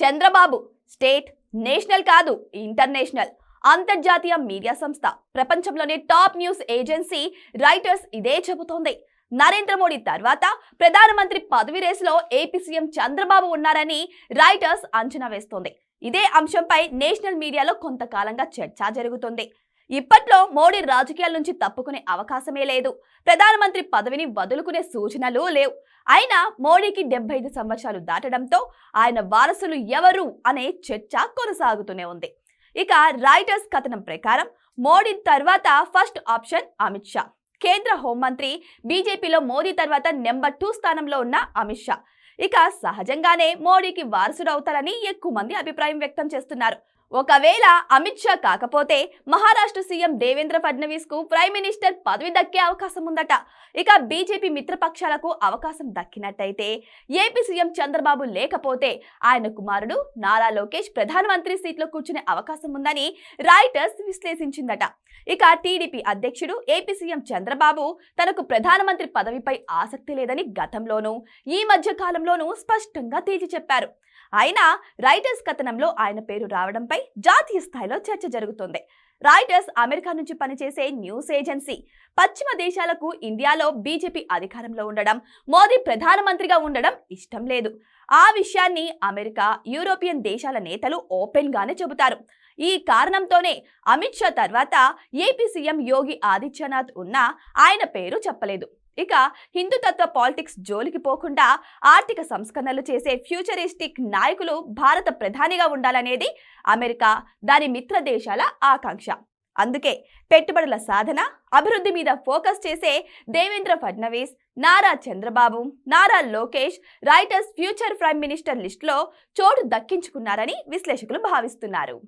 Chandrababu state, national కాదు international అంతర్జాతీయ media సంస్థ, ప్రపంచంలోని టాప్ న్యూస్ ఏజెన్సీ రైటర్స్ ఇదే చెబుతోంది. నరేంద్ర మోడీ తర్వాత ప్రధానమంత్రి పదవి రేసులో ఏపీ సీఎం చంద్రబాబు ఉన్నారని రైటర్స్ అంచనా వేస్తోంది. ఇదే అంశంపై నేషనల్ మీడియాలో కొంతకాలంగా చర్చ జరుగుతుంది. ఇప్పట్లో మోడీ రాజకీయాల నుంచి తప్పుకునే అవకాశమే లేదు. ప్రధానమంత్రి పదవిని వదులుకునే సూచనలు లేవు. అయినా మోడీకి 75 సంవత్సరాలు దాటడంతో ఆయన వారసులు ఎవరు అనే చర్చ కొనసాగుతూనే ఉంది. ఇక రైటర్స్ కథనం ప్రకారం మోడీ తర్వాత ఫస్ట్ ఆప్షన్ అమిత్ షా. కేంద్ర హోంమంత్రి, బీజేపీలో మోదీ తర్వాత నెంబర్ 2 స్థానంలో ఉన్న అమిత్ షా ఇక సహజంగానే మోడీకి వారసుడు అవుతారని ఎక్కువ మంది అభిప్రాయం వ్యక్తం చేస్తున్నారు. ఒకవేళ అమిత్ షా కాకపోతే మహారాష్ట్ర సీఎం దేవేంద్ర ఫడ్నవీస్ కు ప్రైమ్ మినిస్టర్ పదవి దక్కే అవకాశం ఉందట. ఇక బీజేపీ మిత్రపక్షాలకు అవకాశం దక్కినట్టయితే ఏపీ సీఎం చంద్రబాబు లేకపోతే ఆయన కుమారుడు నారా లోకేష్ ప్రధానమంత్రి సీట్లో కూర్చునే అవకాశం ఉందని రైటర్స్ విశ్లేషించిందట. ఇక టీడీపీ అధ్యక్షుడు ఏపీ సీఎం చంద్రబాబు తనకు ప్రధానమంత్రి పదవిపై ఆసక్తి లేదని గతంలోనూ ఈ మధ్య కాలంలోనూ స్పష్టంగా తేల్చి చెప్పారు. అయినా రైటర్స్ కథనంలో ఆయన పేరు రావడంపై జాతీయ స్థాయిలో చర్చ జరుగుతోంది. రైటర్స్ అమెరికా నుంచి పనిచేసే న్యూస్ ఏజెన్సీ. పశ్చిమ దేశాలకు ఇండియాలో బీజేపీ అధికారంలో ఉండడం, మోదీ ప్రధానమంత్రిగా ఉండడం ఇష్టం లేదు. ఆ విషయాన్ని అమెరికా, యూరోపియన్ దేశాల నేతలు ఓపెన్ గానే చెబుతారు. ఈ కారణంతోనే అమిత్ షా తర్వాత ఏపీ సీఎం యోగి ఆదిత్యనాథ్ ఉన్నా ఆయన పేరు చెప్పలేదు. ఇక హిందుతత్వ పాలిటిక్స్ జోలికి పోకుండా ఆర్థిక సంస్కరణలు చేసే ఫ్యూచరిస్టిక్ నాయకులు భారత ప్రధానిగా ఉండాలనేది అమెరికా, దాని మిత్ర దేశాల ఆకాంక్ష. అందుకే పెట్టుబడుల సాధన, అభివృద్ధి మీద ఫోకస్ చేసే Devendra Fadnavis, Nara Chandrababu, Nara Lokesh writers future prime minister లిస్టులో చోటు దక్కించుకున్నారని విశ్లేషకులు భావిస్తున్నారు.